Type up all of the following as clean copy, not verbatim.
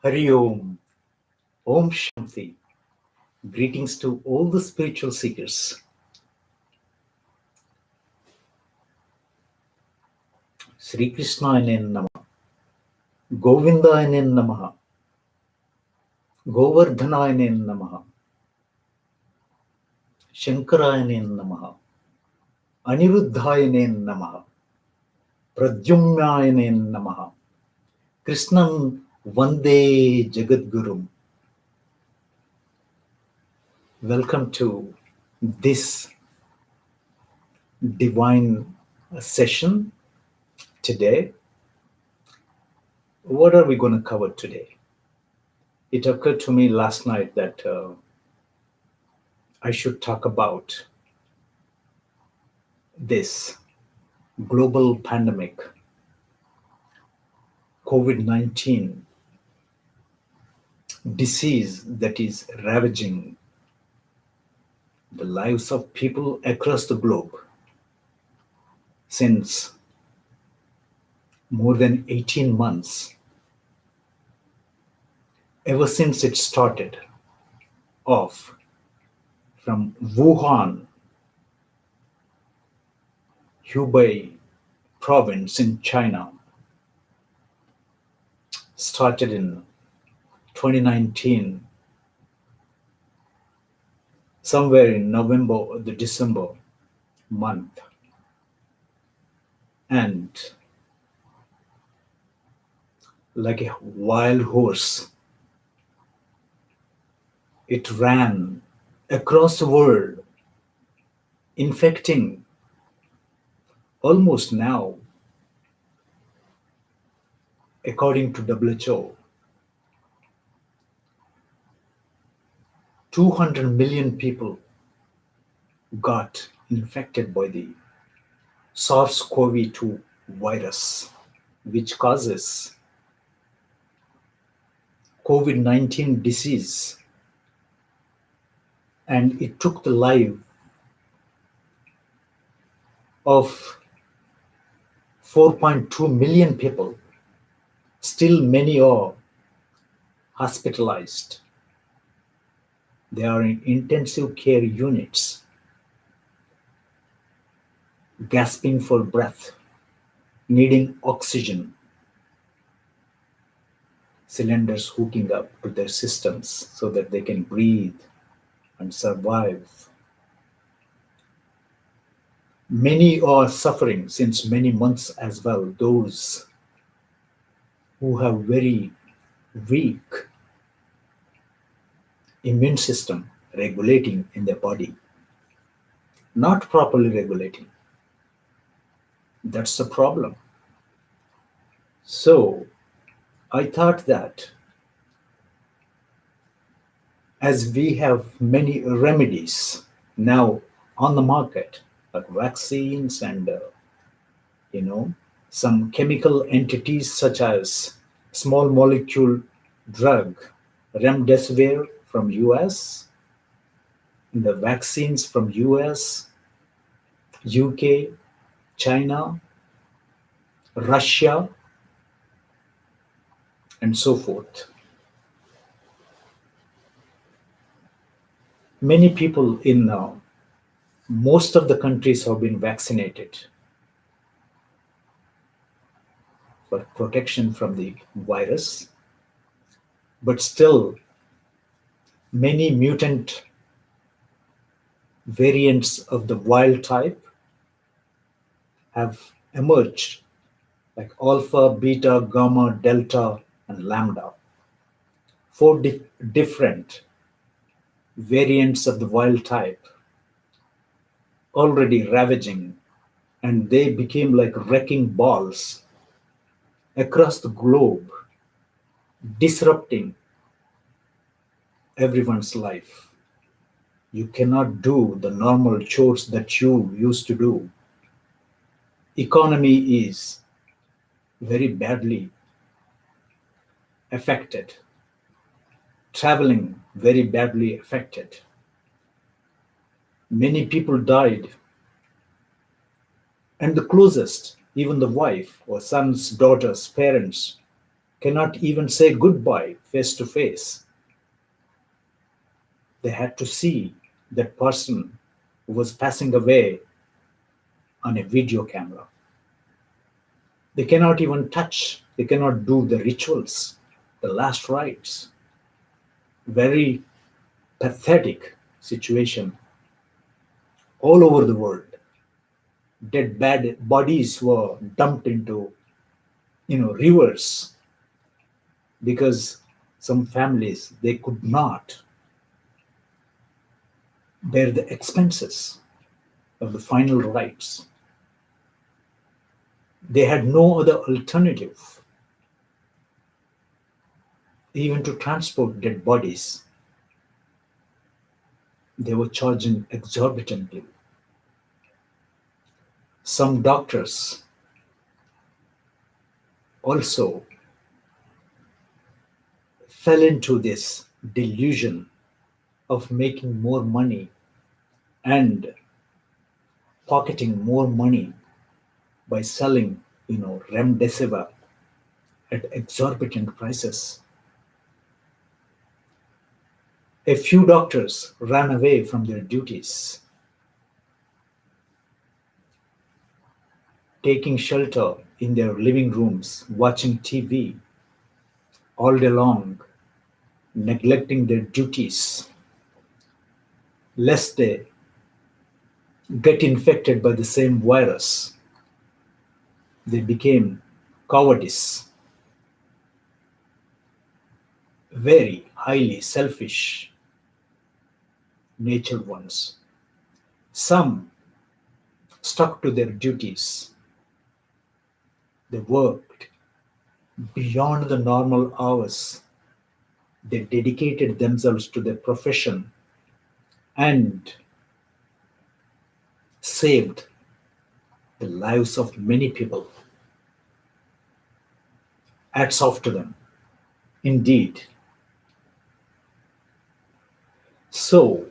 Hari Om, Om Shanti. Greetings to all the spiritual seekers. Sri Krishnaaya Namaha, Govindaya Namaha, Govardhanaya Namaha, Shankaraya Namaha, Aniruddhaya Namaha, Pradyumnaya Namaha, Krishnam Vande Jagadgurum. Welcome to this divine session today. What are we going to cover today? It occurred to me last night that I should talk about this global pandemic, COVID-19 disease that is ravaging the lives of people across the globe since more than 18 months, ever since it started off from Wuhan, Hubei province in China, started in 2019, somewhere in November or the December month. And like a wild horse, it ran across the world, infecting almost now, according to WHO, 200 million people got infected by the SARS-CoV-2 virus, which causes COVID-19 disease, and it took the life of 4.2 million people. Still many are hospitalized. They are in intensive care units, gasping for breath, needing oxygen, cylinders hooking up to their systems so that they can breathe and survive. Many are suffering since many months as well, those who have very weak immune system regulating in their body, not properly regulating. That's the problem. So I thought that as we have many remedies now on the market, like vaccines and some chemical entities such as small molecule drug remdesivir from US, the vaccines from US, UK, China, Russia, and so forth. Many people in most of the countries have been vaccinated for protection from the virus, but still many mutant variants of the wild type have emerged, like alpha, beta, gamma, delta, and lambda. 4 different variants of the wild type already ravaging, and they became like wrecking balls across the globe, disrupting everyone's life. You cannot do the normal chores that you used to do. Economy is very badly affected. Traveling very badly affected. Many people died. And the closest Even the wife or sons, daughters, parents cannot even say goodbye face to face. They had to see that person who was passing away on a video camera. They cannot even touch, they cannot do the rituals, the last rites. Very pathetic situation all over the world. Dead bad bodies were dumped into rivers because some families they could not bear the expenses of the final rites. They had no other alternative even to transport dead bodies. They were charging exorbitantly. Some doctors also fell into this delusion of making more money and pocketing more money by selling, remdesivir at exorbitant prices. A few doctors ran away from their duties, taking shelter in their living rooms, watching TV all day long, neglecting their duties, lest they get infected by the same virus. They became cowardice, very highly selfish natured ones. Some stuck to their duties. They worked beyond the normal hours. They dedicated themselves to their profession and saved the lives of many people. Hats off to them, indeed. So,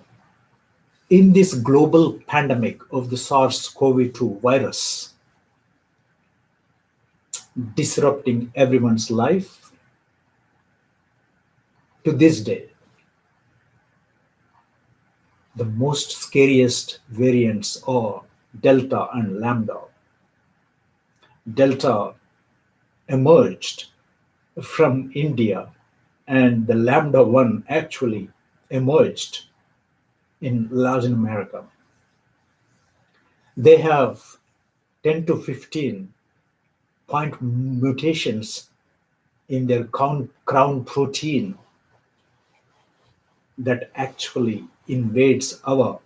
in this global pandemic of the SARS-CoV-2 virus, disrupting everyone's life, to this day, the most scariest variants are Delta and Lambda. Delta emerged from India, and the Lambda one actually emerged in Latin America. They have 10 to 15 point mutations in their crown protein that actually invades our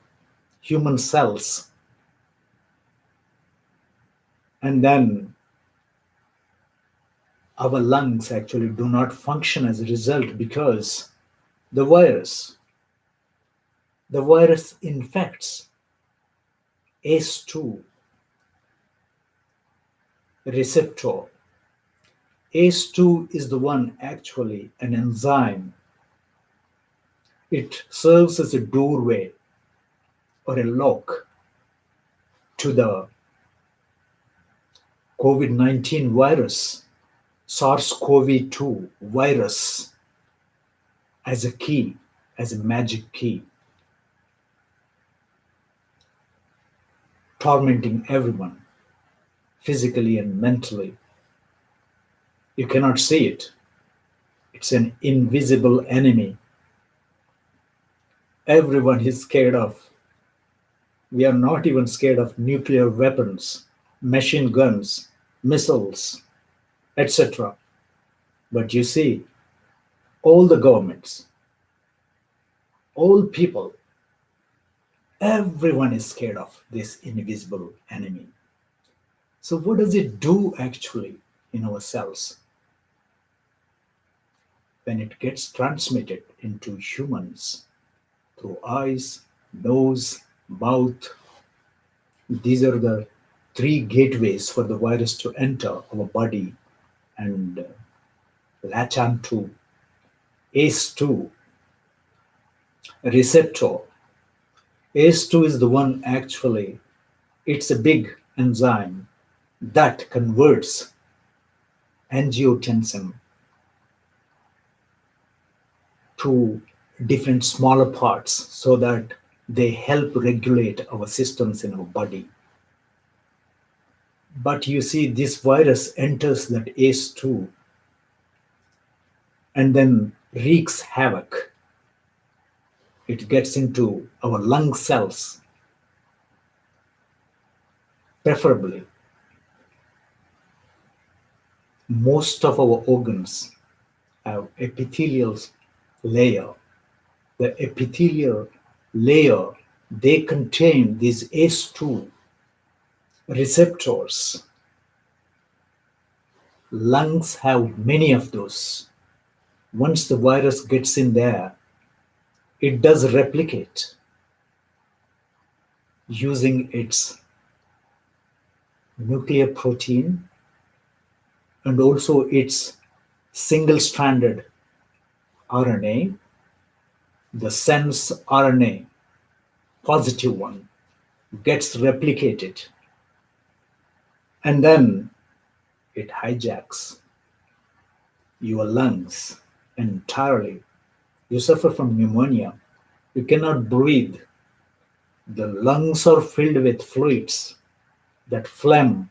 human cells. And then our lungs actually do not function as a result because the virus infects ACE2 receptor. ACE2 is the one actually an enzyme. It serves as a doorway or a lock to the COVID-19 virus, SARS-CoV-2 virus, as a key, as a magic key, tormenting everyone, physically and mentally. You cannot see it. It's an invisible enemy. Everyone is scared of. We are not even scared of nuclear weapons, machine guns, missiles, etc. But you see, all the governments, all people, everyone is scared of this invisible enemy. So what does it do actually in our cells? When it gets transmitted into humans through eyes, nose, mouth, these are the three gateways for the virus to enter our body and latch on to ACE2 receptor. ACE2 is the one actually, it's a big enzyme. that converts angiotensin to different smaller parts so that they help regulate our systems in our body. But you see, this virus enters that ACE2 and then wreaks havoc. It gets into our lung cells, preferably. Most of our organs have epithelial layer. The epithelial layer, they contain these ACE2 receptors. Lungs have many of those. Once the virus gets in there, it does replicate using its nuclear protein and also its single-stranded RNA, the sense RNA, positive one, gets replicated, and then it hijacks your lungs entirely. You suffer from pneumonia. You cannot breathe. The lungs are filled with fluids, that phlegm.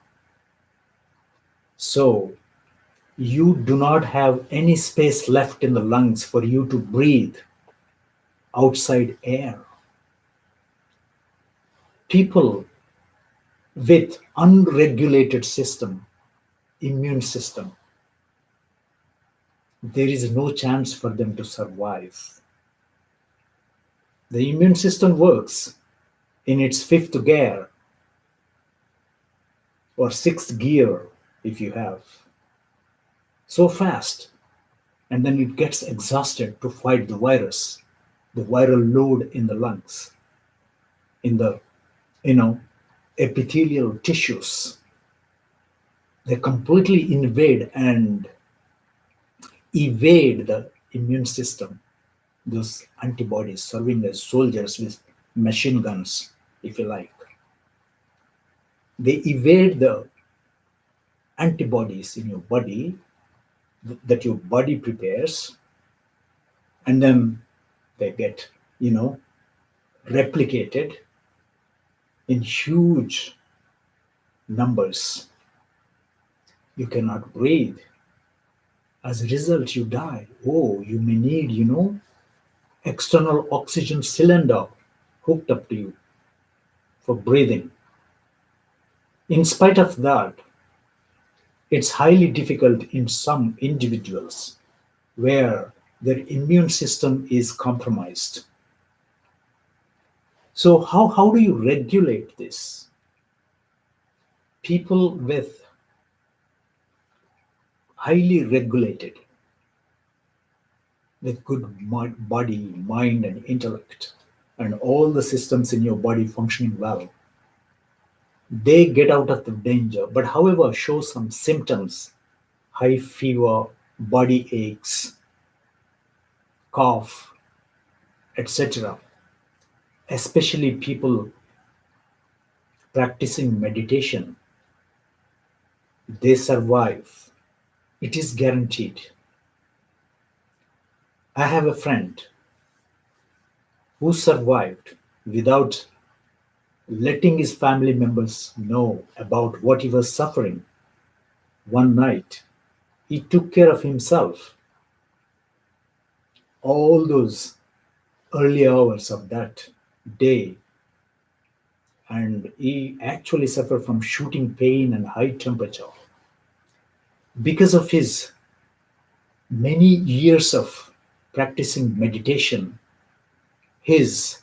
So you do not have any space left in the lungs for you to breathe outside air. People with unregulated system, immune system, there is no chance for them to survive. The immune system works in its fifth gear or sixth gear if you have, so fast, and then it gets exhausted to fight the virus, the viral load in the lungs, in the epithelial tissues. They completely invade and evade the immune system, those antibodies serving as soldiers with machine guns, if you like. They evade the antibodies in your body that your body prepares, and then they get, replicated in huge numbers. You cannot breathe. As a result, you die. Oh, you may need, external oxygen cylinder hooked up to you for breathing. In spite of that, it's highly difficult in some individuals where their immune system is compromised. So how do you regulate this? People with highly regulated, with good body, mind, and intellect, and all the systems in your body functioning well, they get out of the danger, but however show some symptoms, high fever, body aches, cough, etc. Especially people practicing meditation, they survive. It is guaranteed. I have a friend who survived without letting his family members know about what he was suffering. One night, he took care of himself. All those early hours of that day, and he actually suffered from shooting pain and high temperature. Because of his many years of practicing meditation, his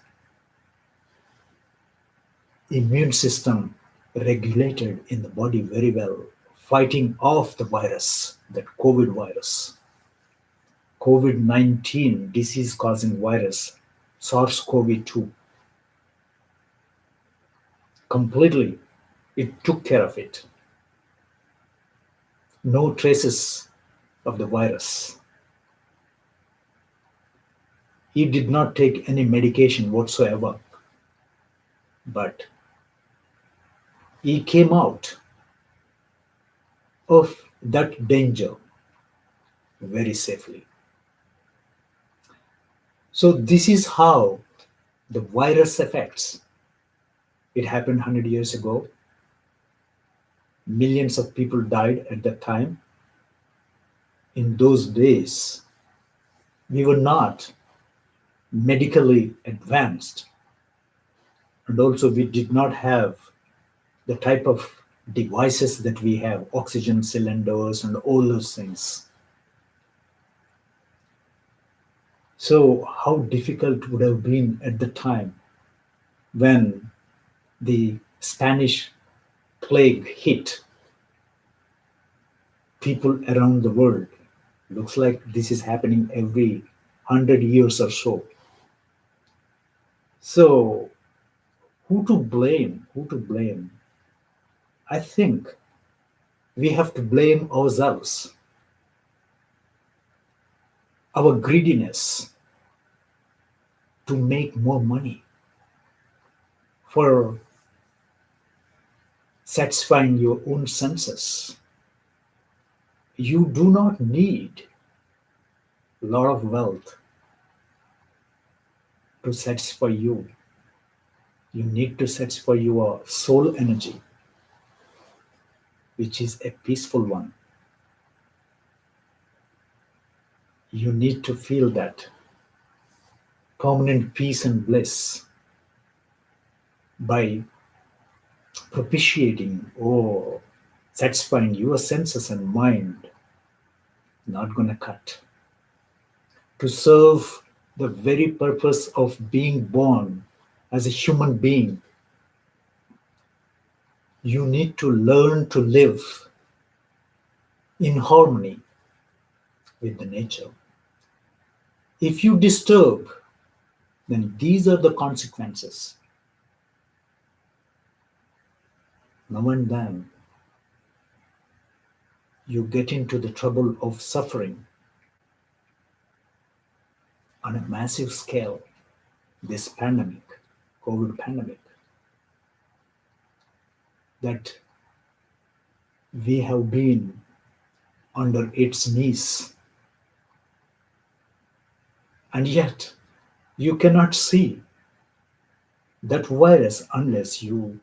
immune system regulated in the body very well, fighting off the virus, that COVID virus. COVID-19 disease-causing virus, SARS-CoV-2. Completely, it took care of it. No traces of the virus. He did not take any medication whatsoever, but he came out of that danger very safely. So this is how the virus affects. It happened 100 years ago. Millions of people died at that time. In those days, we were not medically advanced, and also we did not have the type of devices that we have, oxygen cylinders and all those things. So how difficult would have been at the time when the Spanish plague hit people around the world. Looks like this is happening every 100 years or so. So who to blame? Who to blame? I think we have to blame ourselves. Our greediness to make more money for satisfying your own senses. You do not need a lot of wealth to satisfy you. You need to satisfy your soul energy, which is a peaceful one. You need to feel that permanent peace and bliss by propitiating or satisfying your senses and mind. Not gonna cut. To serve the very purpose of being born as a human being, you need to learn to live in harmony with the nature. If you disturb, then these are the consequences. Now and then, you get into the trouble of suffering on a massive scale. This pandemic, COVID pandemic, that we have been under its knees. And yet, you cannot see that virus unless you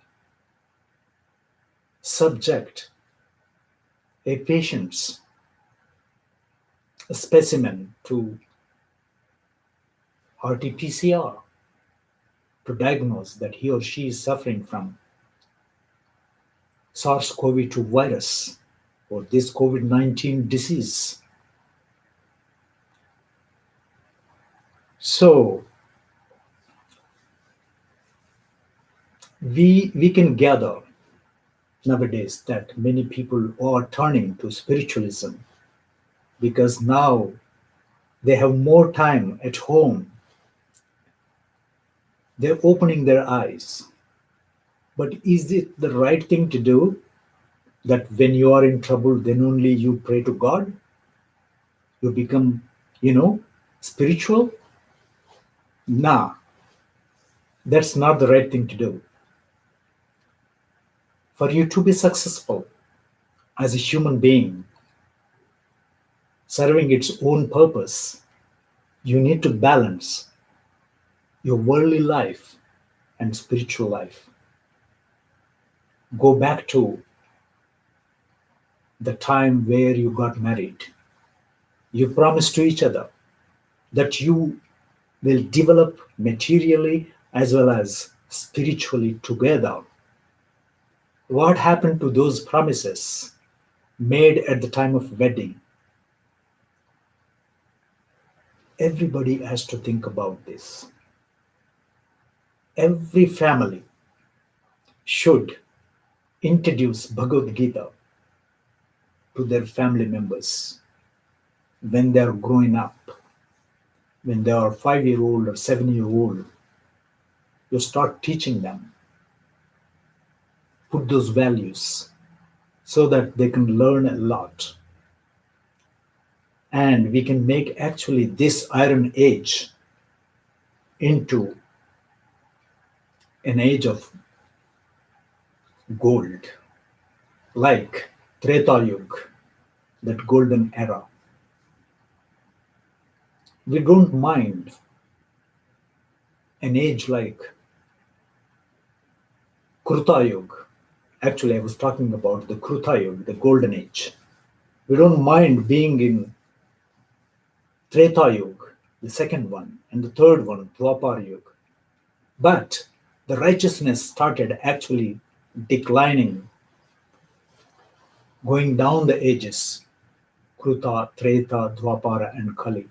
subject a patient's specimen to RT-PCR to diagnose that he or she is suffering from SARS-CoV-2 virus or this COVID-19 disease. So we can gather nowadays that many people are turning to spiritualism because now they have more time at home. They're opening their eyes. But is it the right thing to do that when you are in trouble, then only you pray to God? You become, spiritual? Nah, that's not the right thing to do. For you to be successful as a human being, serving its own purpose, you need to balance your worldly life and spiritual life. Go back to the time where you got married. You promised to each other that you will develop materially as well as spiritually together. What happened to those promises made at the time of wedding? Everybody has to think about this. Every family should introduce Bhagavad Gita to their family members when they are growing up. When they are 5-year-old or 7-year-old, you start teaching them. Put those values so that they can learn a lot. And we can make actually this iron age into an age of gold, like Treta Yuga, that golden era. We don't mind an age like Kruta Yuga. Actually, I was talking about the Kruta Yuga, the golden age. We don't mind being in Treta Yuga, the second one, and the third one, Dwapar Yuga. But the righteousness started actually declining, going down the ages, Kruta, Treta, Dwapara, and Kali.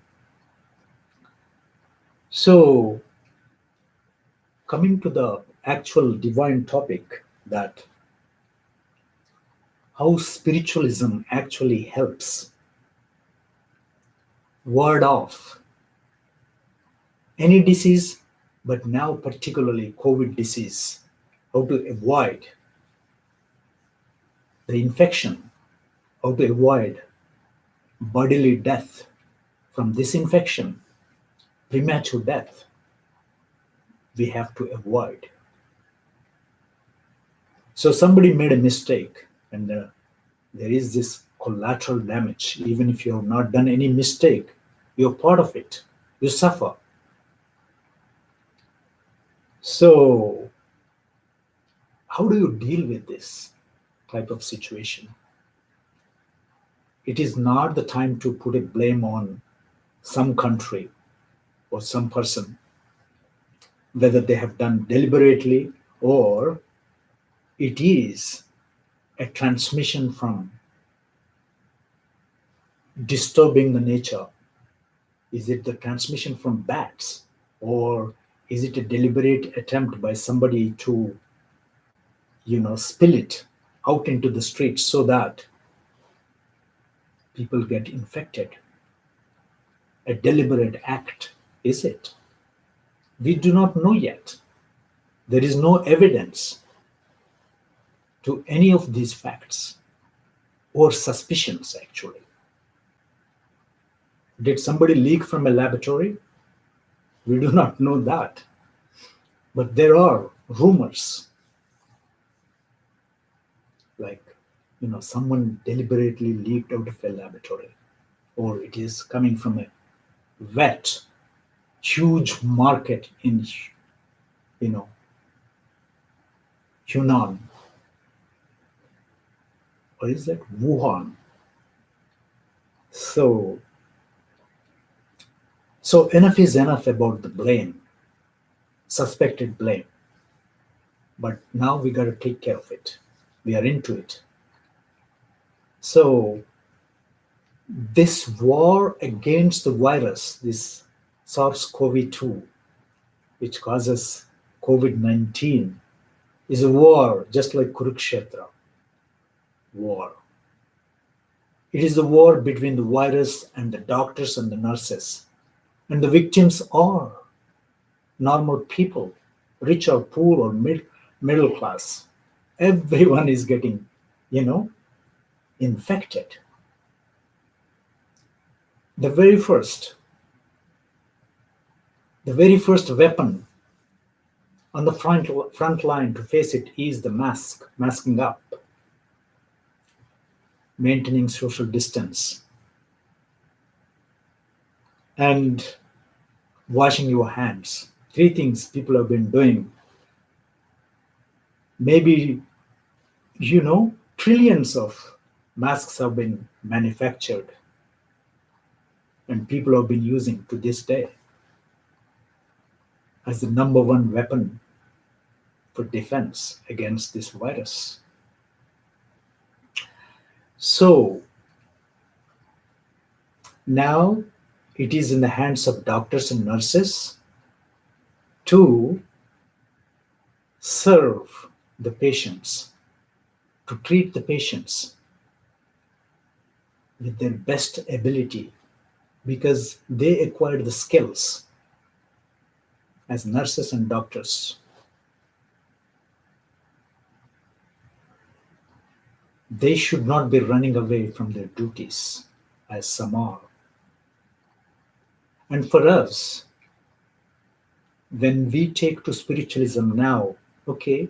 So, coming to the actual divine topic, that how spiritualism actually helps ward off any disease, but now particularly COVID disease, how to avoid the infection, how to avoid bodily death from this infection, premature death, we have to avoid. So somebody made a mistake, and there is this collateral damage. Even if you have not done any mistake, you're part of it. You suffer. So how do you deal with this type of situation? It is not the time to put a blame on some country or some person, whether they have done deliberately or it is a transmission from disturbing the nature. Is it the transmission from bats, or is it a deliberate attempt by somebody to, spill it out into the streets so that people get infected? A deliberate act, is it? We do not know yet. There is no evidence to any of these facts or suspicions, actually. Did somebody leak from a laboratory? We do not know that. But there are rumors, like, someone deliberately leaked out of a laboratory, or it is coming from a vet, huge market in, Hunan, or is that Wuhan? So enough is enough about the blame, suspected blame. But now we got to take care of it. We are into it. So this war against the virus, this SARS-CoV-2, which causes COVID-19, is a war just like Kurukshetra war. It is a war between the virus and the doctors and the nurses. And the victims are normal people, rich or poor or middle class. Everyone is getting, infected. The very first weapon on the front line to face it is the masking up, maintaining social distance, and washing your hands. 3 things people have been doing. Maybe, trillions of masks have been manufactured and people have been using to this day as the number 1 weapon for defense against this virus. So now it is in the hands of doctors and nurses to serve the patients, to treat the patients with their best ability, because they acquired the skills as nurses and doctors. They should not be running away from their duties, as some are. And for us, when we take to spiritualism now, okay,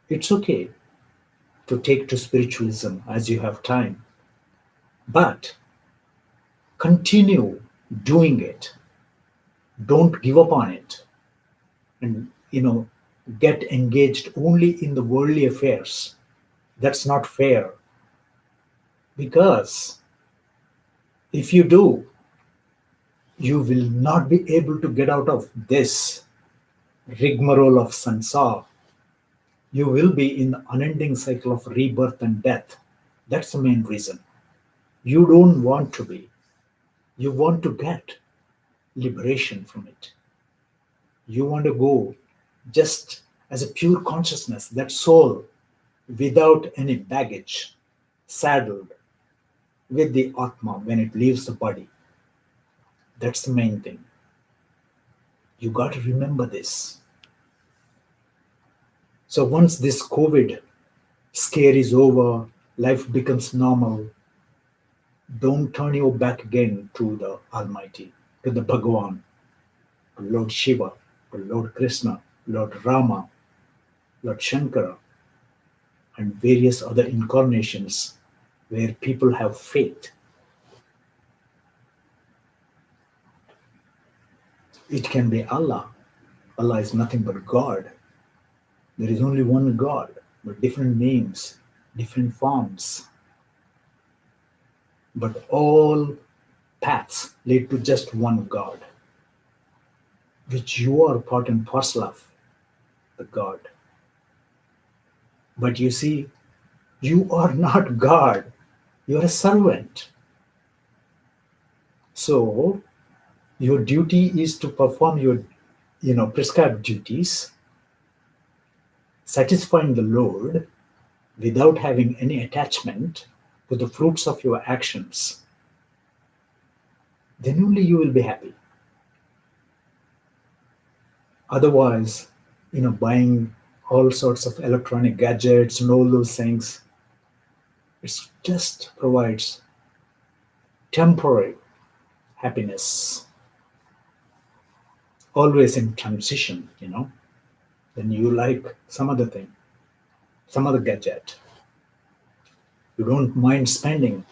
it's okay. to take to spiritualism as you have time, but continue doing it. Don't give up on it, and get engaged only in the worldly affairs. That's not fair, because if you do, you will not be able to get out of this rigmarole of sansar. You will be in the unending cycle of rebirth and death. That's the main reason. You don't want to be. You want to get liberation from it. You want to go just as a pure consciousness, that soul, without any baggage, saddled with the Atma when it leaves the body. That's the main thing. You got to remember this. So once this COVID scare is over, life becomes normal, don't turn your back again to the Almighty, to the Bhagawan, to Lord Shiva, to Lord Krishna, Lord Rama, Lord Shankara, and various other incarnations where people have faith. It can be Allah. Allah is nothing but God. There is only one God, but different names, different forms. But all paths lead to just one God, which you are part and parcel of, the God. But you see, you are not God. You are a servant. So your duty is to perform your prescribed duties, satisfying the Lord without having any attachment to the fruits of your actions. Then only you will be happy. Otherwise, buying all sorts of electronic gadgets and all those things, it just provides temporary happiness. Always in transition, then you like some other thing, some other gadget. You don't mind spending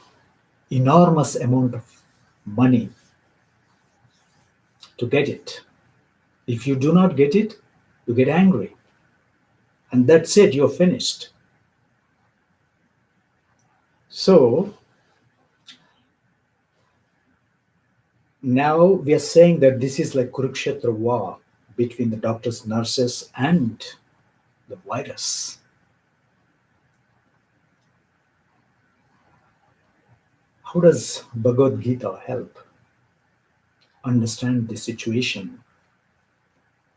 enormous amount of money to get it. If you do not get it, you get angry. And that's it, you're finished. So now we are saying that this is like Kurukshetra war between the doctors, nurses, and the virus. How does Bhagavad Gita help understand the situation?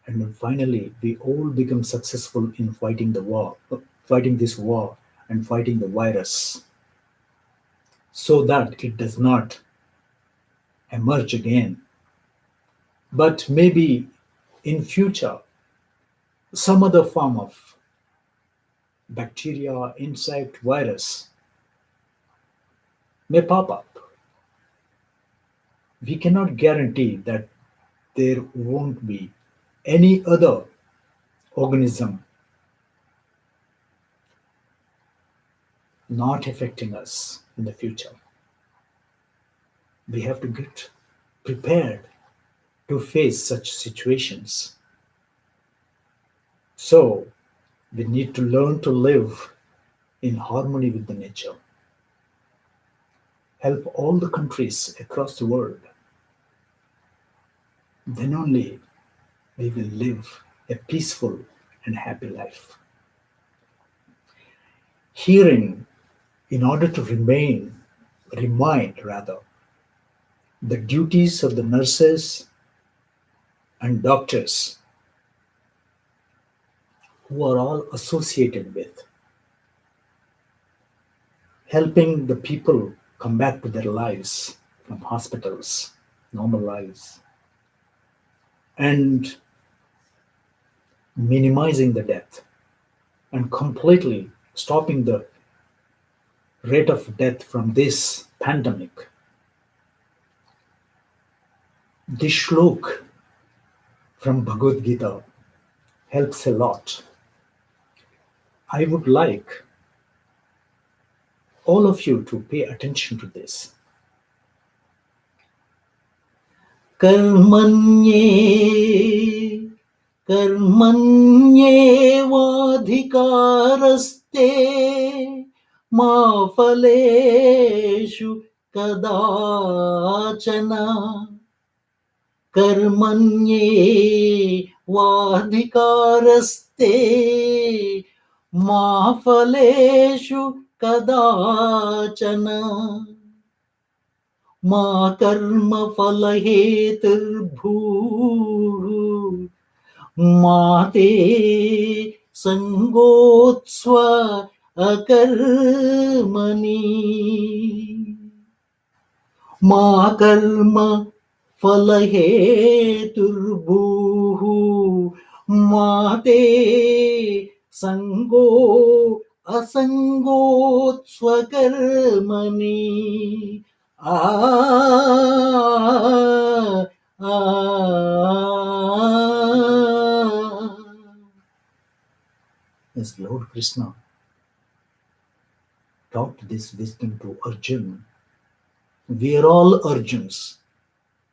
And then finally, we all become successful in fighting the war, fighting this war and fighting the virus, so that it does not emerge again. But maybe in future, some other form of bacteria, insect, virus may pop up. We cannot guarantee that there won't be any other organism not affecting us in the future. We have to get prepared to face such situations. So we need to learn to live in harmony with the nature. Help all the countries across the world. Then only we will live a peaceful and happy life. Herein, in order to remind the duties of the nurses and doctors who are all associated with helping the people come back to their lives from hospitals, normal lives, and minimizing the death and completely stopping the rate of death from this pandemic. This shlok from Bhagavad Gita helps a lot. I would like all of you to pay attention to this. Karmanye Karmanyevadhikaraste ma phaleshu kadachana. Karmanyevadhikaraste ma phaleshu kadachana. Ma karma phala heturbhu ma te sangotsva akarmani. Ma karma phala heturbhu ma te sango asangotsva karmani. As Lord Krishna taught this wisdom to Arjuna, we are all Arjuns.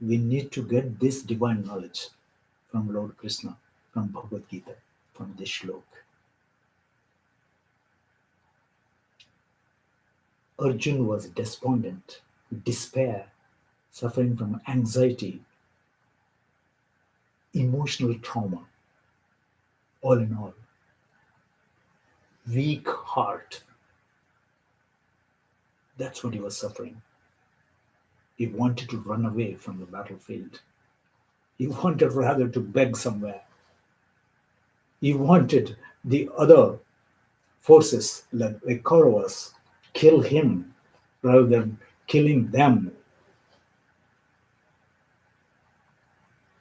We need to get this divine knowledge from Lord Krishna, from Bhagavad Gita, from this shlok. Arjuna was despondent, despair, suffering from anxiety, emotional trauma, all in all. Weak heart. That's what he was suffering. He wanted to run away from the battlefield. He wanted rather to beg somewhere. He wanted the other forces, like Kauravas, kill him rather than killing them.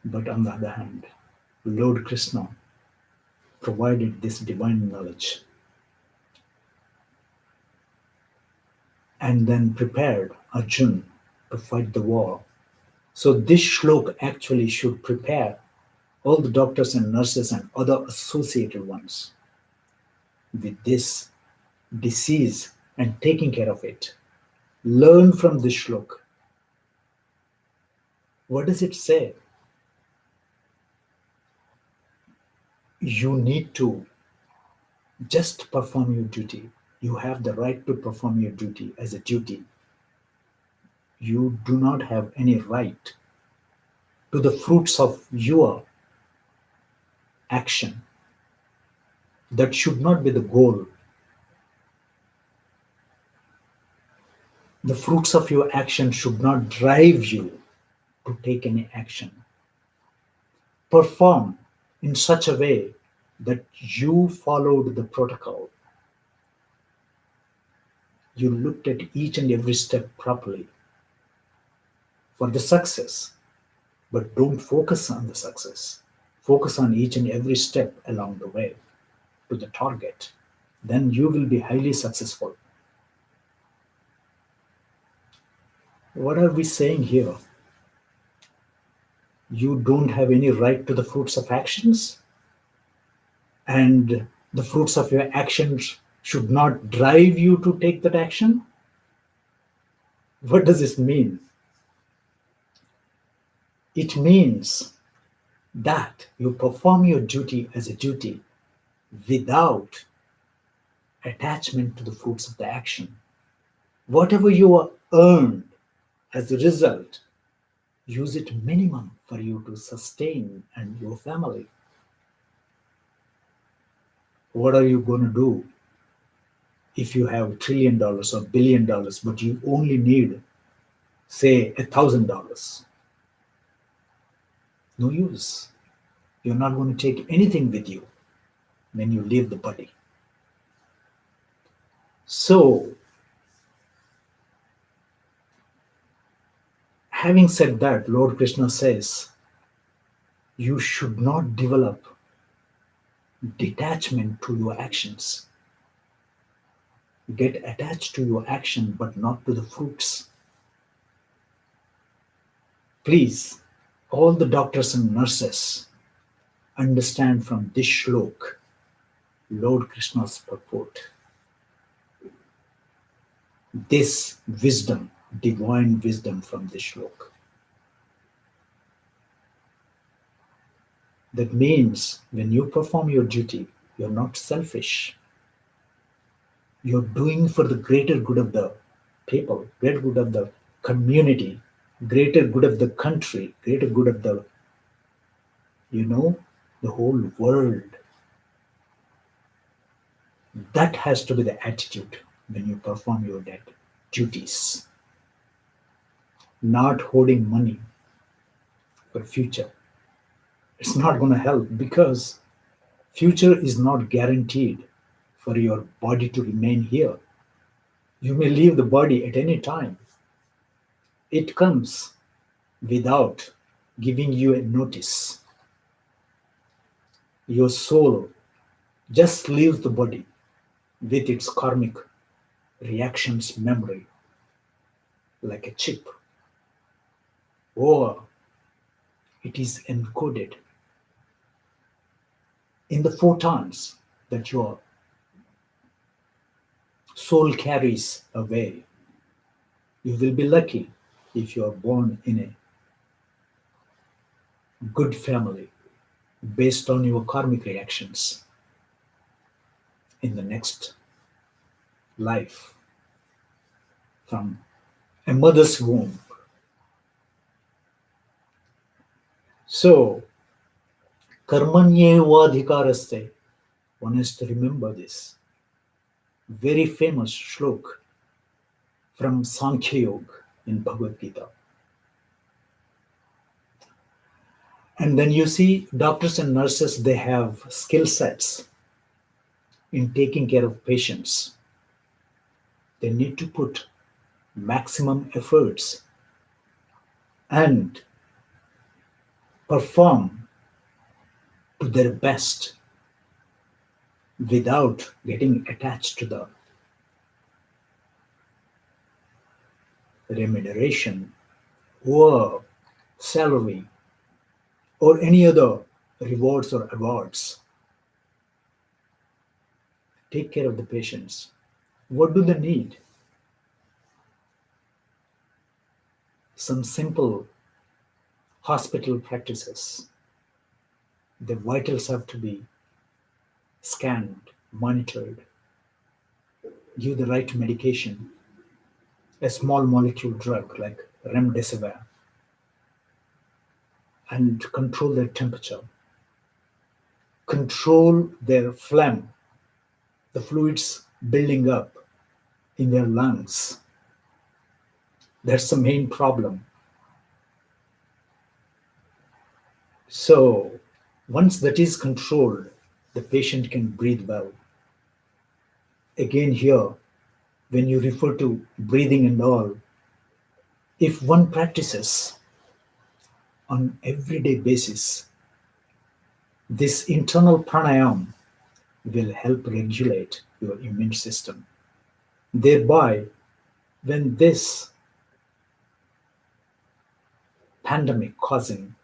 But on the other hand, Lord Krishna provided this divine knowledge and then prepared Arjuna to fight the war. So this shlok actually should prepare all the doctors and nurses and other associated ones with this disease and taking care of it. Learn from this shlok. What does it say? You need to just perform your duty. You have the right to perform your duty as a duty. You do not have any right to the fruits of your action. That should not be the goal. The fruits of your action should not drive you to take any action. Perform in such a way that you followed the protocol. You looked at each and every step properly for the success, but don't focus on the success. Focus on each and every step along the way to the target. Then you will be highly successful. What are we saying here? You don't have any right to the fruits of actions, and the fruits of your actions should not drive you to take that action? What does this mean? It means that you perform your duty as a duty without attachment to the fruits of the action. Whatever you earned as a result, use it minimum for you to sustain and your family. What are you going to do if you have $1 trillion or $1 billion, but you only need, say, $1,000? No use. You're not going to take anything with you when you leave the body. So, having said that, Lord Krishna says, you should not develop detachment to your actions. Get attached to your action, but not to the fruits. Please, all the doctors and nurses, understand from this shlok Lord Krishna's purport. this wisdom, divine wisdom from this shlok. That means when you perform your duty, you're not selfish. You're doing for the greater good of the people, greater good of the community, greater good of the country, greater good of the, the whole world. That has to be the attitude when you perform your duties. Not hoarding money for future. It's not going to help because future is not guaranteed for your body to remain here. You may leave the body at any time. It comes without giving you a notice. Your soul just leaves the body with its karmic reactions memory, like a chip, or it is encoded in the photons that your soul carries away. You will be lucky if you are born in a good family based on your karmic reactions in the next life from a mother's womb. So, karmanyevadhikaraste, one has to remember this very famous shlok from Sankhya Yoga in Bhagavad Gita. And then you see doctors and nurses, they have skill sets in taking care of patients. They need to put maximum efforts and perform to their best without getting attached to the remuneration or salary or any other rewards or awards. Take care of the patients. What do they need? Some simple hospital practices. The vitals have to be scanned, monitored, give the right medication, a small molecule drug like remdesivir, and control their temperature, control their phlegm, the fluids building up in their lungs. That's the main problem. So once that is controlled, the patient can breathe well. Again here, when you refer to breathing and all, if one practices on everyday basis, this internal pranayam will help regulate your immune system. Thereby, when this pandemic causing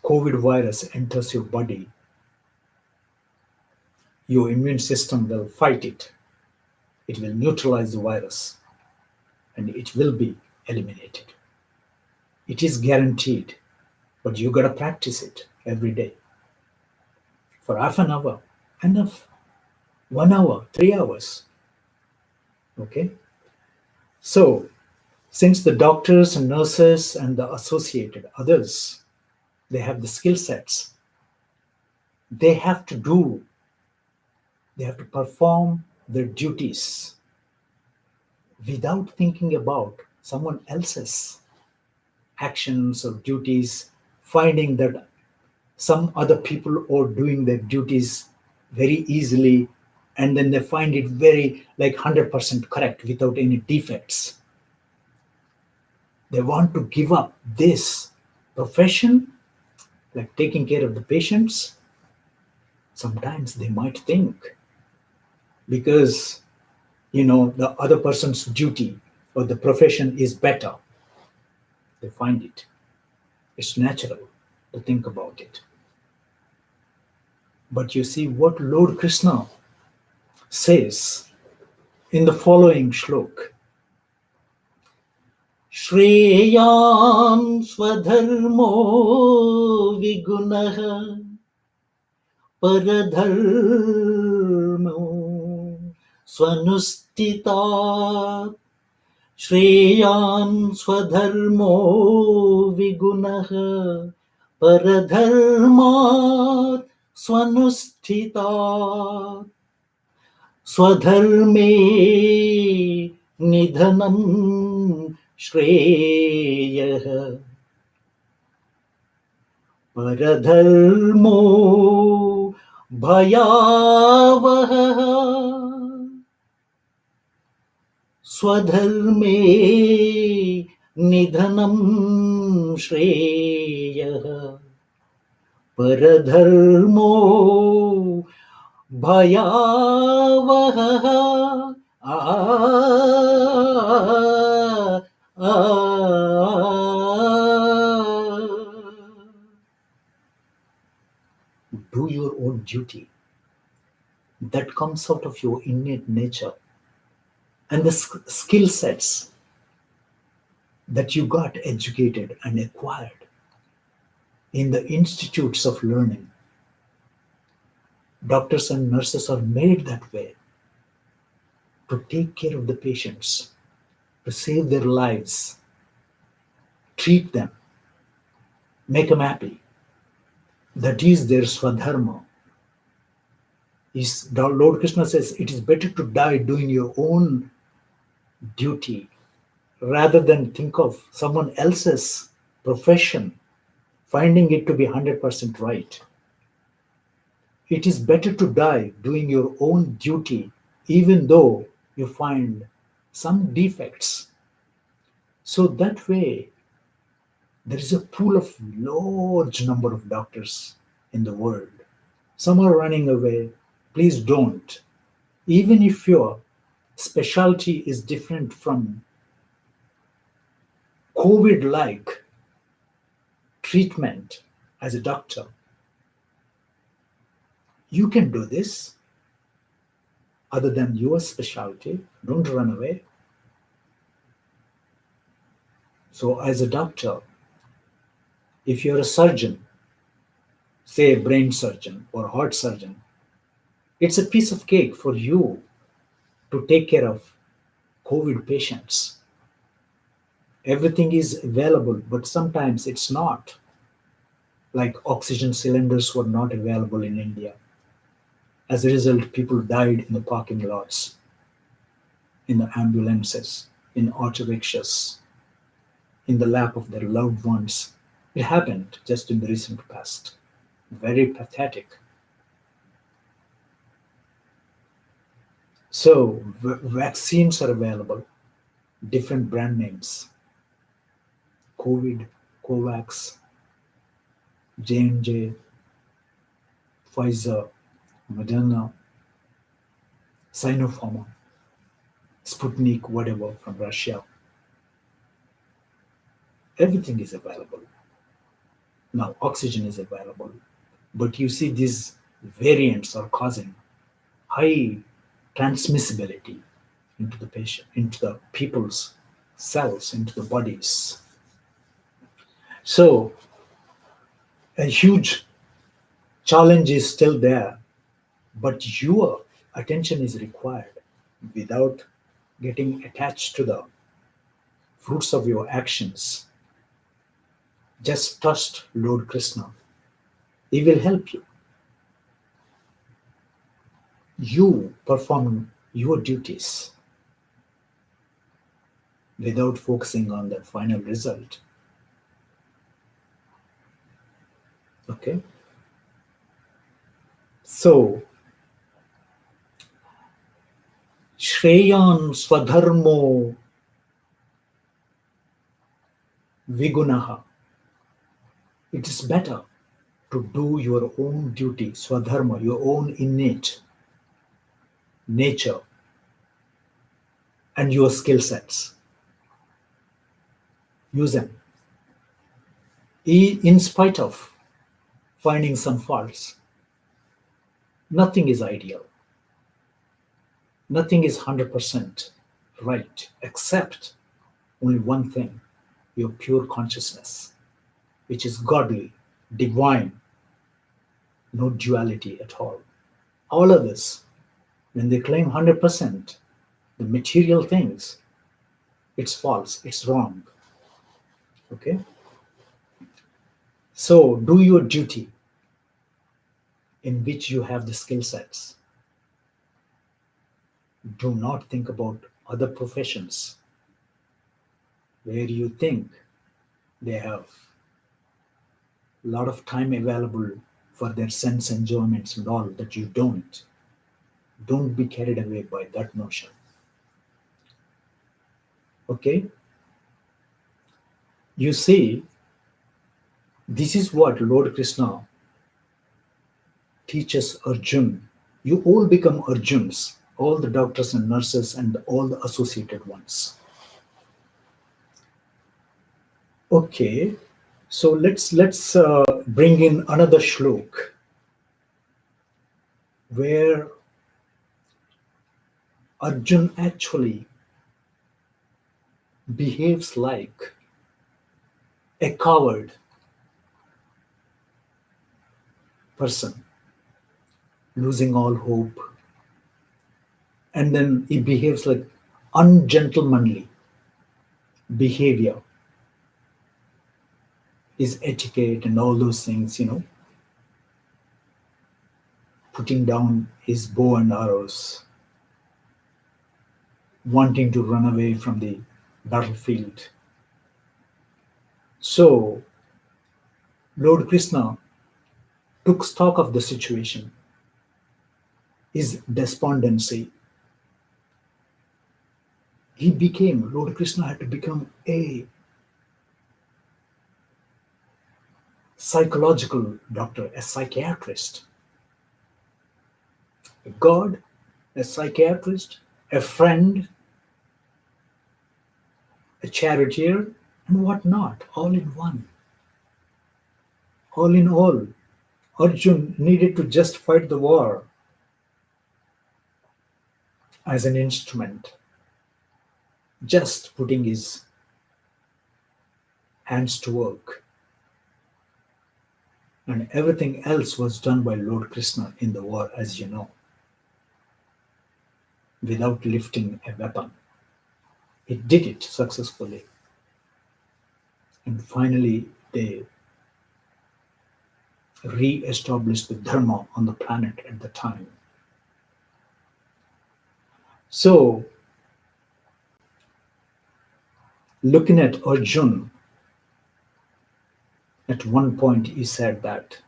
COVID virus enters your body, your immune system will fight it. It will neutralize the virus and it will be eliminated. It is guaranteed, but you got to practice it every day. For half an hour, enough. 1 hour, 3 hours. Okay? So, since the doctors and nurses and the associated others, they have the skill sets, they have to perform their duties without thinking about someone else's actions or duties, finding that some other people are doing their duties very easily, and then they find it very 100% correct without any defects. They want to give up this profession, like taking care of the patients. Sometimes they might think because the other person's duty or the profession is better, they find it's natural to think about it. But you see what Lord Krishna says in the following shlok. Shreyam swadharmo vigunaha paradharmo swanustitat. Shreyam swadharmo vigunaha paradharmat swanustitat. Swadharme nidhanam Shreyah paradharmo bhayavaha. Swadharme nidhanam Shreyah paradharmo bhayavaha. Do your own duty. That comes out of your innate nature and the skill sets that you got educated and acquired in the institutes of learning. Doctors and nurses are made that way to take care of the patients, to save their lives, treat them, make them happy. That is their swadharma. Lord Krishna says it is better to die doing your own duty rather than think of someone else's profession, finding it to be 100% right. It is better to die doing your own duty, even though you find some defects. So that way, there is a pool of large number of doctors in the world. Some are running away. Please don't. Even if your specialty is different from COVID-like treatment as a doctor, you can do this other than your specialty. Don't run away. So as a doctor, if you're a surgeon, say a brain surgeon or heart surgeon, it's a piece of cake for you to take care of COVID patients. Everything is available, but sometimes it's not. Like oxygen cylinders were not available in India. As a result, people died in the parking lots, in the ambulances, in auto rickshaws, in the lap of their loved ones. It happened just in the recent past. Very pathetic. So vaccines are available, different brand names. COVID, Covax, J&J, Pfizer, Moderna, Sinopharm, Sputnik, whatever, from Russia. Everything is available. Now, oxygen is available. But you see, these variants are causing high transmissibility into the patient, into the people's cells, into the bodies. So, a huge challenge is still there, but your attention is required without getting attached to the fruits of your actions. Just trust Lord Krishna. He will help you. You perform your duties without focusing on the final result. Okay? So, Shreyan Swadharmo Vigunaha. It is better to do your own duty, Swadharma, your own innate nature and your skill sets. Use them. In spite of finding some faults, nothing is ideal. Nothing is 100% right, except only one thing, your pure consciousness, which is godly, divine, no duality at all. All others, when they claim 100%, the material things, it's false, it's wrong. Okay? So do your duty in which you have the skill sets. Do not think about other professions where you think they have a lot of time available for their sense enjoyments and all that you don't. Don't be carried away by that notion. Okay? You see, this is what Lord Krishna teaches Arjun. You all become Arjuns, all the doctors and nurses and all the associated ones. Okay, so let's bring in another shlok where Arjun actually behaves like a coward person, losing all hope, and then he behaves like ungentlemanly behavior, his etiquette and all those things, putting down his bow and arrows, wanting to run away from the battlefield. So Lord Krishna took stock of the situation, his despondency. Lord Krishna had to become a psychological doctor, a psychiatrist. A God, a psychiatrist, a friend, a charioteer, and whatnot, all in one. All in all, Arjun needed to just fight the war as an instrument, just putting his hands to work. And everything else was done by Lord Krishna in the war, as you know, without lifting a weapon. He did it successfully. And finally, they re-established the dharma on the planet at the time. So, looking at Arjun, at one point he said that,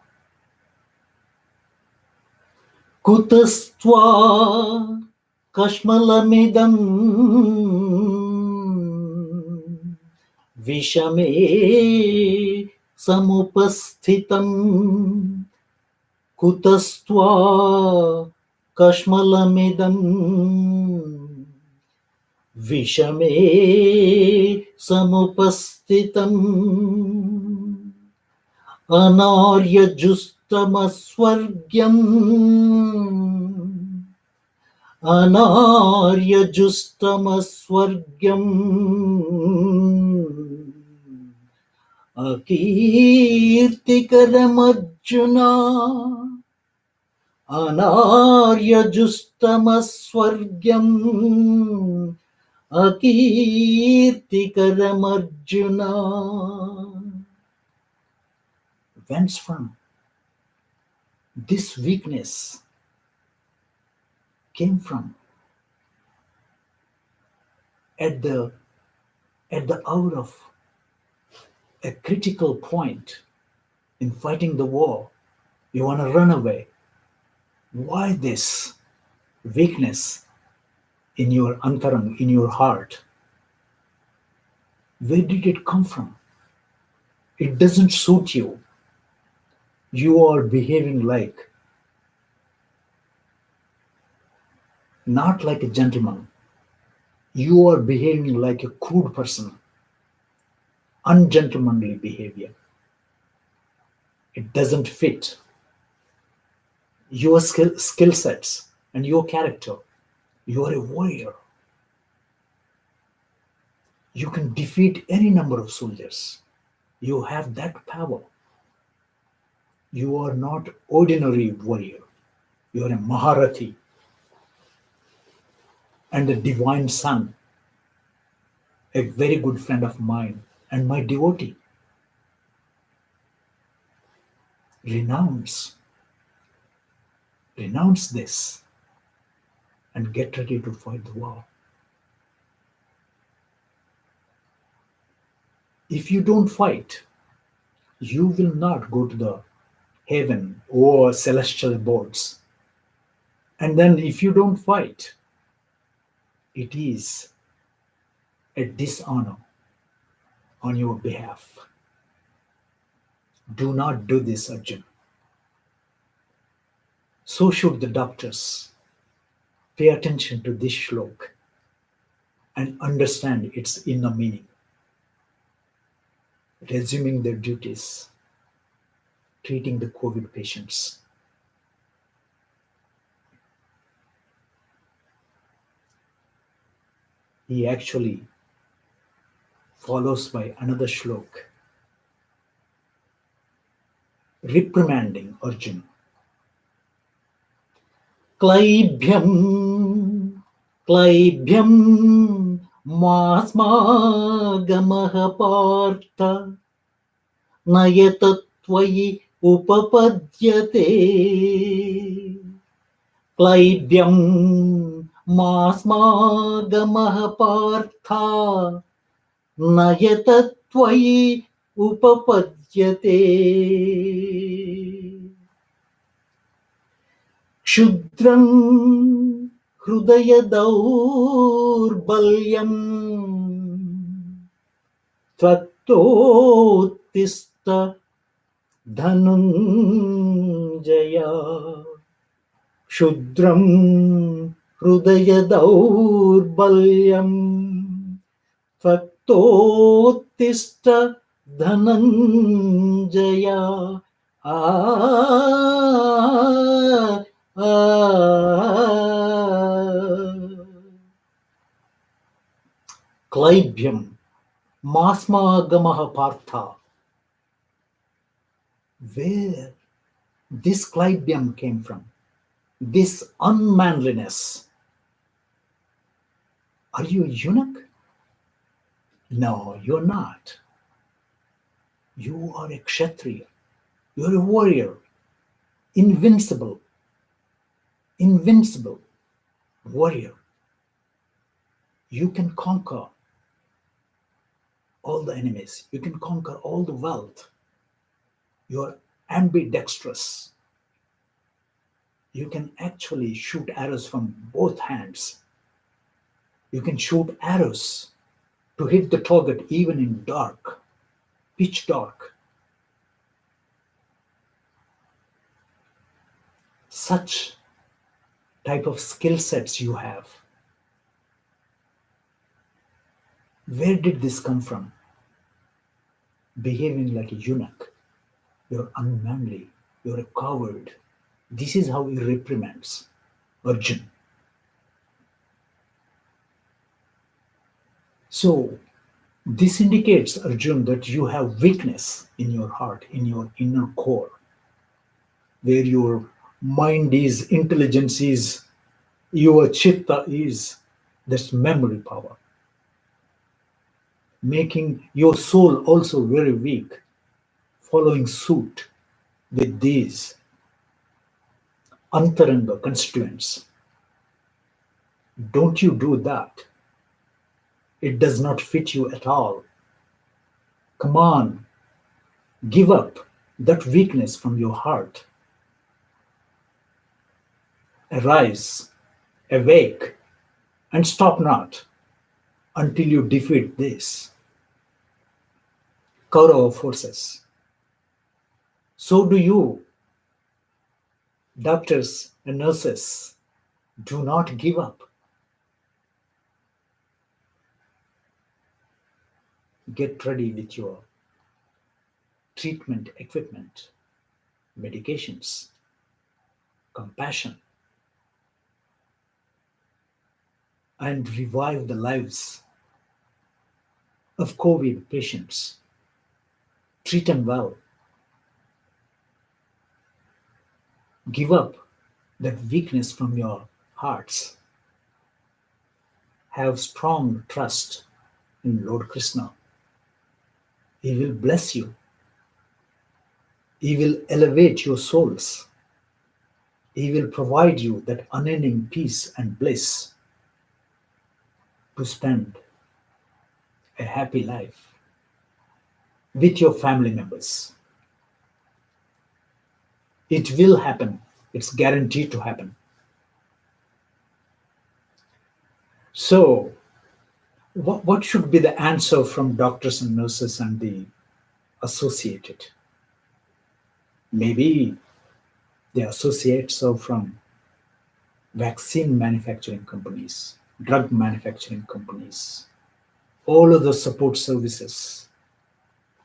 Kutastva kashmalamidam vishame samupasthitam. Kutastva kashmalamidam vishame samupasthitam. Anarya justamaswargyam. Anarya justamaswargyam. Akirtikaram Arjuna. Anarya justamaswargyam. Akirtikaram Arjuna. Whence from? This weakness came from at the hour of a critical point in fighting the war. You want to run away. Why this weakness in your antarang, in your heart? Where did it come from? It doesn't suit you. You are behaving not like a gentleman. You are behaving like a crude person. Ungentlemanly behavior. It doesn't fit your skill sets and your character. You are a warrior. You can defeat any number of soldiers. You have that power. You are not ordinary warrior. You are a Maharathi and a divine son, a very good friend of mine and my devotee. Renounce this and get ready to fight the war. If you don't fight, you will not go to the heaven or celestial abodes. And then if you don't fight, it is a dishonor on your behalf. Do not do this, Arjun. So should the doctors pay attention to this shlok and understand its inner meaning, resuming their duties, treating the COVID patients. He actually follows by another shlok, reprimanding Arjun. Klaibhyam masmagamah partha nayatatvayi upapadyate. Klaibhyam masmagamah partha nayatatvayi upapadyate. Kshudram hrudaya daurbalyam tvattotista dhananjaya. Kshudram hrudaya daurbalyam tvattotista dhananjaya. Klaibhyam masmagamah partha. Where this Klaibhyam came from, this unmanliness. Are you a eunuch? No, you're not. You are a kshatriya. You're a warrior. Invincible warrior. You can conquer all the enemies. You can conquer all the wealth. You're ambidextrous. You can actually shoot arrows from both hands. You can shoot arrows to hit the target even in dark, pitch dark. Such type of skill sets you have. Where did this come from? Behaving like a eunuch. You're unmanly. You're a coward. This is how he reprimands Arjun. So this indicates, Arjun, that you have weakness in your heart, in your inner core, where your mind is, intelligence is, your chitta is. That's memory power, making your soul also very weak, following suit with these antaranga constituents. Don't you do that. It does not fit you at all. Come on, give up that weakness from your heart. Arise, awake, and stop not until you defeat this Kaurava forces. So do you, doctors and nurses. Do not give up. Get ready with your treatment equipment, medications, compassion. and revive the lives of COVID patients. Treat them well. Give up that weakness from your hearts. Have strong trust in Lord Krishna. He will bless you. He will elevate your souls. He will provide you that unending peace and bliss to spend a happy life with your family members. It will happen. It's guaranteed to happen. So, what should be the answer from doctors and nurses and the associated? Maybe the associates are from vaccine manufacturing companies, drug manufacturing companies, all of the support services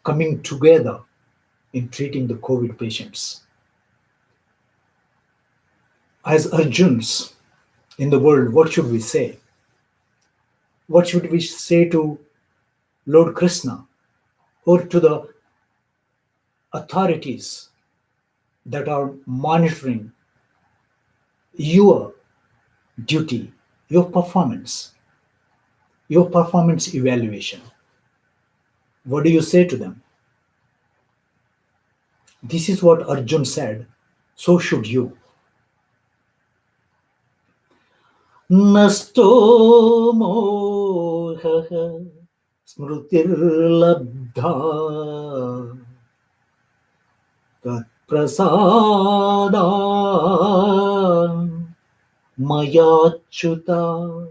coming together in treating the COVID patients. As Arjuns in the world, what should we say? What should we say to Lord Krishna or to the authorities that are monitoring your duty, your performance evaluation? What do you say to them? This is what Arjun said, so should you. Nasto moha smrutirlabdha tat prasadam mayachyuta.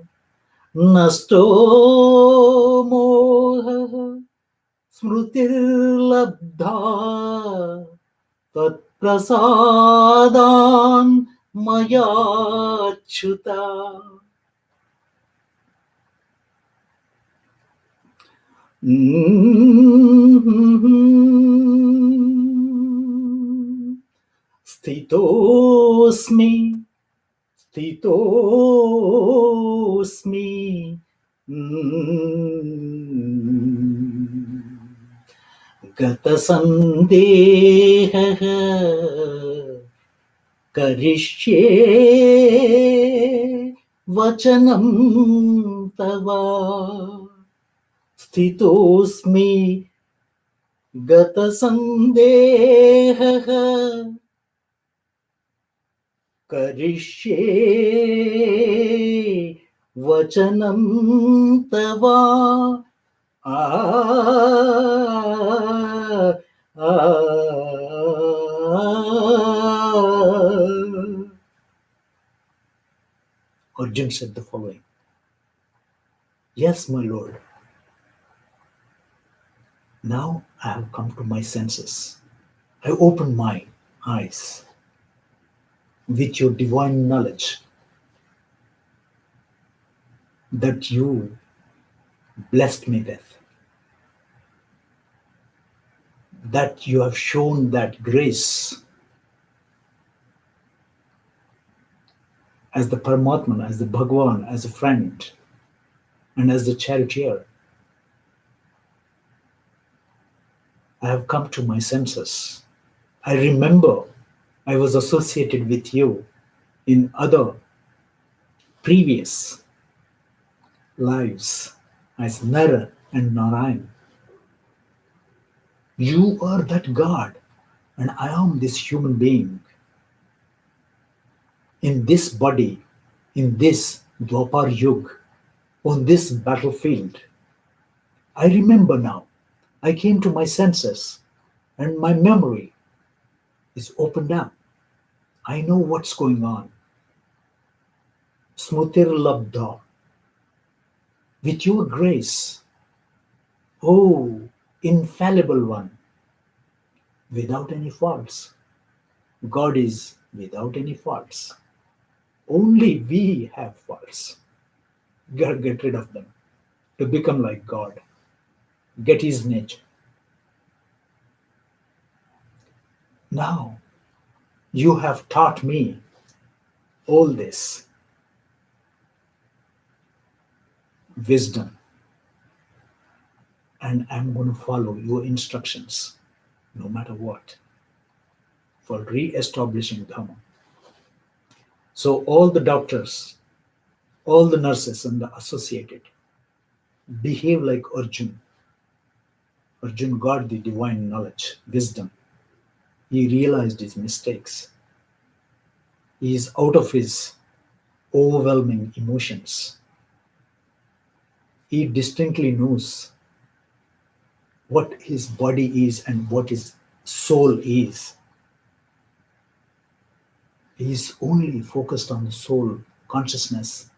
Nasto moha smrutirlabdha tat prasadam mayachyuta. Sthitosmi Gata sandeha karishye vachanam tava. Sthitosmi gata sandeha karishye vachanam tava. Arjun said the following: Yes, my Lord. Now I have come to my senses. I open my eyes with your divine knowledge that you blessed me with, that you have shown that grace as the Paramatman, as the Bhagawan, as a friend, and as the charioteer. I have come to my senses. I remember I was associated with you in other previous lives as Nara and Narayan. You are that God, and I am this human being. In this body, in this Dwapar Yug, on this battlefield, I remember now. I came to my senses, and my memory is opened up. I know what's going on. Smrutir labdha. With your grace, oh, infallible one, without any faults. God is without any faults. Only we have faults. Gotta get rid of them to become like God. Get his nature. Now, you have taught me all this. wisdom, and I'm going to follow your instructions no matter what for re-establishing Dharma. So all the doctors, all the nurses and the associated behave like Arjun. Arjun got the divine knowledge, wisdom. He realized his mistakes. He is out of his overwhelming emotions. He distinctly knows what his body is and what his soul is. He is only focused on the soul consciousness,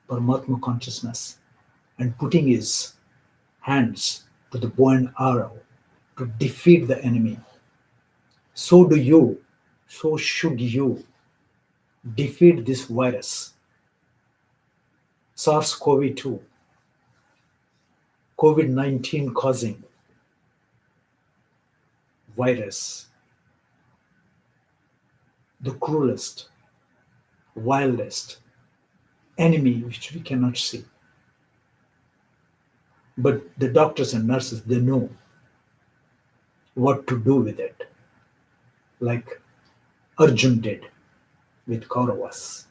Paramatma consciousness, and putting his hands to the bow and arrow to defeat the enemy. So do you, so should you defeat this virus, SARS-CoV-2, COVID-19 causing virus, the cruelest, wildest enemy which we cannot see. But the doctors and nurses, they know what to do with it, like Arjun did with Kauravas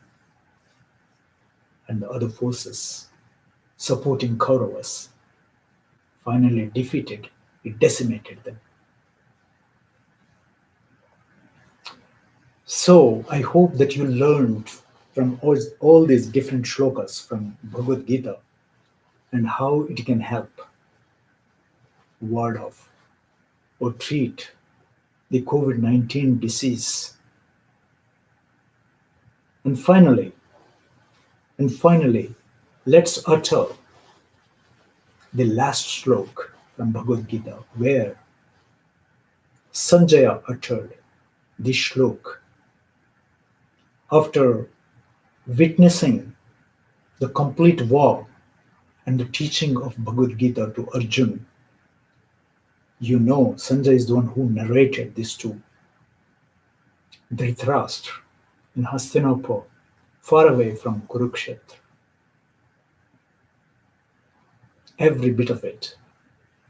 and the other forces supporting Kauravas. Finally defeated, it decimated them. So I hope that you learned from all these different shlokas from Bhagavad Gita and how it can help ward off or treat the COVID-19 disease. And finally, let's utter the last slok from Bhagavad Gita, where Sanjaya uttered this shlok after witnessing the complete war and the teaching of Bhagavad Gita to Arjun. You know, Sanjaya is the one who narrated this to Dhritarashtra in Hastinapur, far away from Kurukshetra. Every bit of it,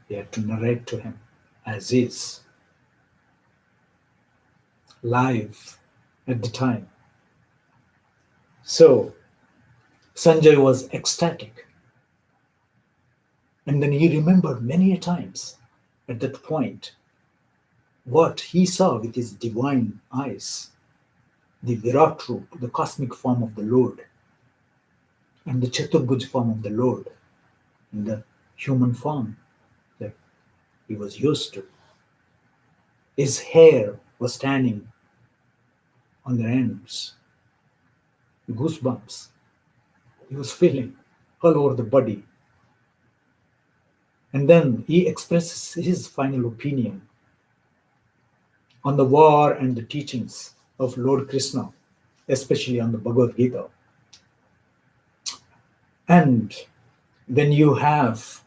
he had to narrate to him as is, live at the time. So Sanjay was ecstatic. And then he remembered many a times at that point what he saw with his divine eyes, the Virat Roop, the cosmic form of the Lord, and the Chaturbhuj form of the Lord, and the human form that he was used to. His hair was standing on their ends, goosebumps. He was feeling all over the body. And then he expresses his final opinion on the war and the teachings of Lord Krishna, especially on the Bhagavad Gita. And when you have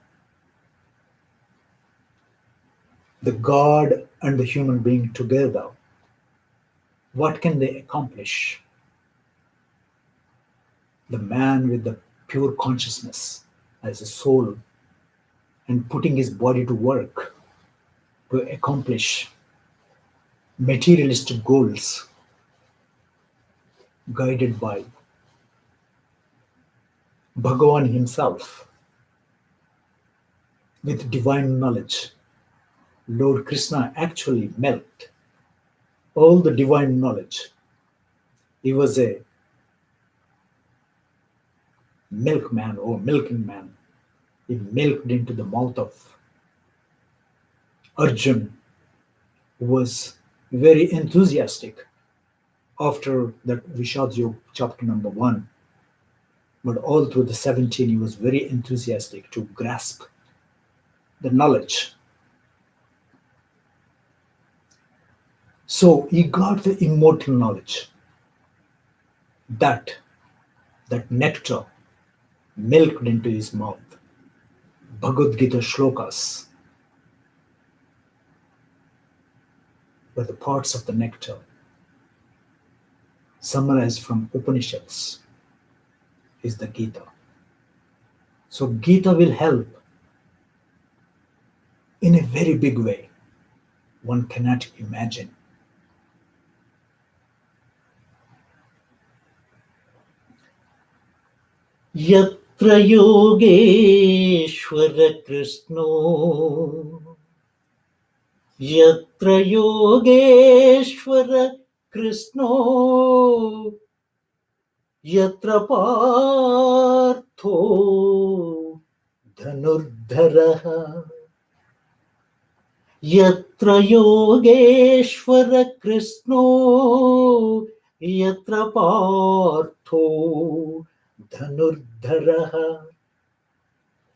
the God and the human being together, what can they accomplish? The man with the pure consciousness as a soul and putting his body to work to accomplish materialistic goals, guided by Bhagawan himself with divine knowledge. Lord Krishna actually milked all the divine knowledge. He was a milkman or milking man. He milked into the mouth of Arjun, who was very enthusiastic after that Vishad Yoga chapter number 1. But all through the 17, he was very enthusiastic to grasp the knowledge. So he got the immortal knowledge, that nectar milked into his mouth. Bhagavad Gita Shlokas were the parts of the nectar summarized from Upanishads is the Gita. So Gita will help in a very big way. One cannot imagine. Yatra Yogeshwara Krishno Yatra Yogeshwara Krishno Yatra Partho Dhanurdharaha Yatra Yogeshwara Krishno Yatra Partho Dhanurdharaha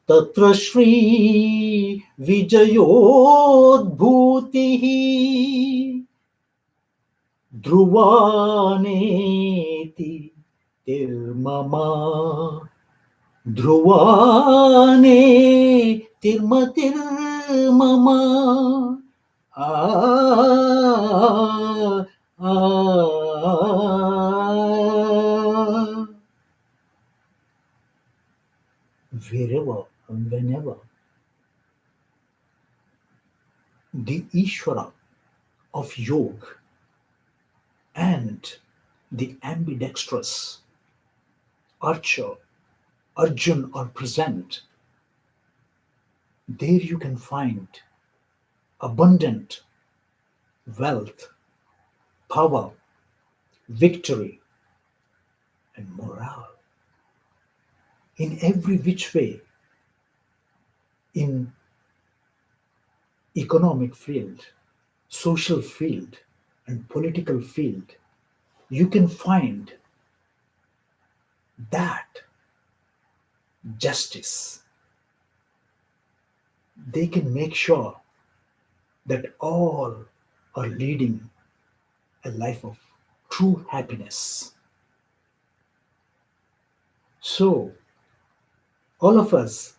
Tatra Shri Vijayodbhutihi Dhruvaneti Tirmama Dhruvane Tirmatirmama Wherever and whenever the Ishvara of yoga and the ambidextrous archer Arjun are present, there you can find abundant wealth, power, victory, and morale. In every which way, in economic field, social field, and political field, you can find that justice. They can make sure that all are leading a life of true happiness. So, all of us,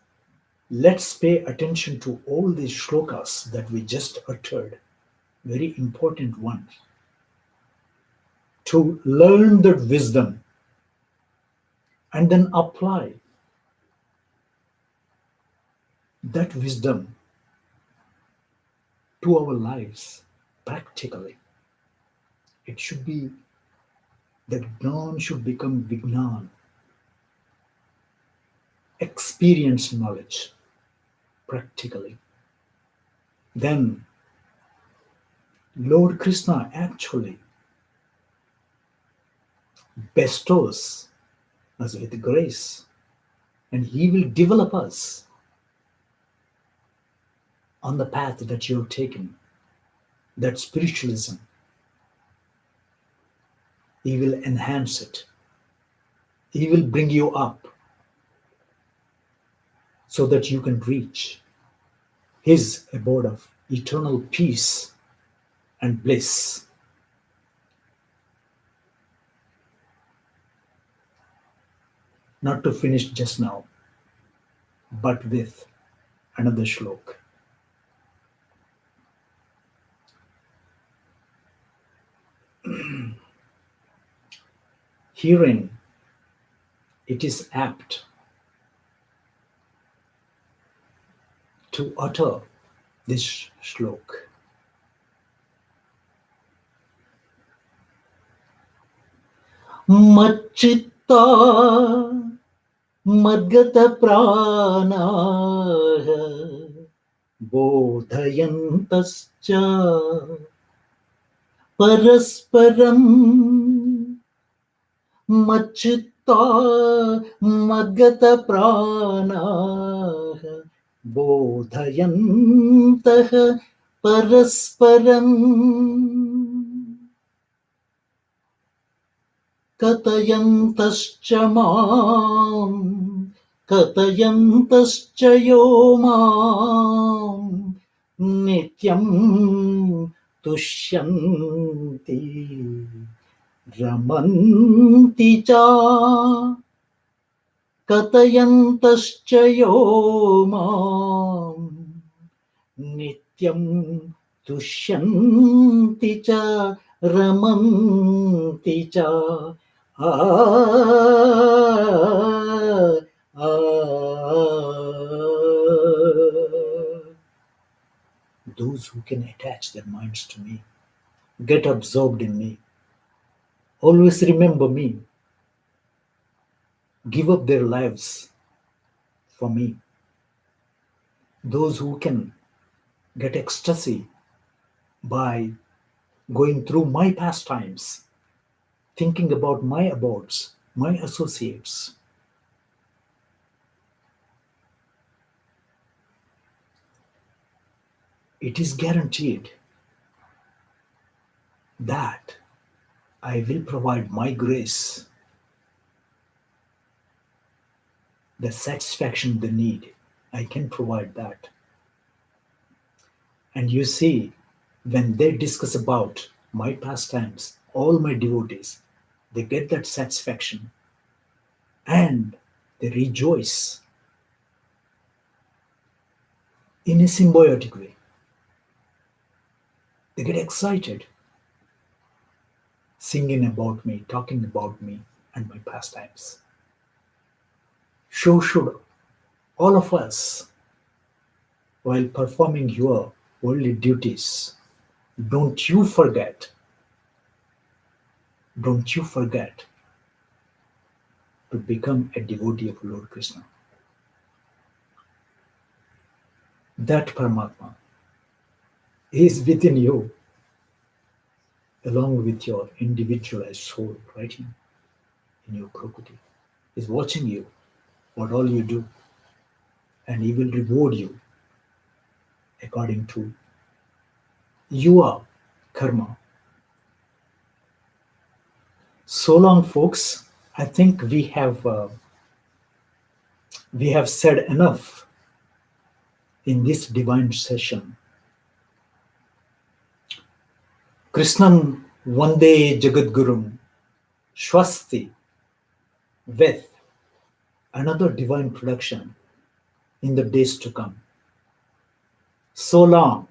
let's pay attention to all these shlokas that we just uttered, very important ones, to learn that wisdom and then apply that wisdom to our lives practically. It should be that Gnan should become Vignan, experience knowledge practically. Then Lord Krishna actually bestows us with grace, and He will develop us on the path that you have taken, that spiritualism. He will enhance it. He will bring you up so that you can reach His abode of eternal peace and bliss. Not to finish just now, but with another shlok. Herein, it is apt to utter this shlok. Macchitta madgata pranaha bodhayantascha parasparam. Macchitta madgata pranaha bodhayantaha parasparam. Katayantascha mam, katayantascha yo mam, nityam tushyanti ramanti cha. Katayantascha yo mam, nityam tushyanti cha ramanti cha. those who can attach their minds to me, get absorbed in me, always remember me, give up their lives for me. Those who can get ecstasy by going through my pastimes, thinking about my abodes, my associates. It is guaranteed that I will provide my grace, the satisfaction they need. I can provide that. And you see, when they discuss about my pastimes, all my devotees, they get that satisfaction and they rejoice in a symbiotic way. They get excited, singing about me, talking about me and my pastimes. So should all of us, while performing your worldly duties, don't you forget to become a devotee of Lord Krishna. That Paramatma is within you, along with your individualized soul right here in your Prakriti. Is watching you, what all you do, and he will reward you according to your karma. So long, folks. I think we have said enough in this divine session. Krishnam Vande Jagadgurum Swasti, with another divine production in the days to come. So long.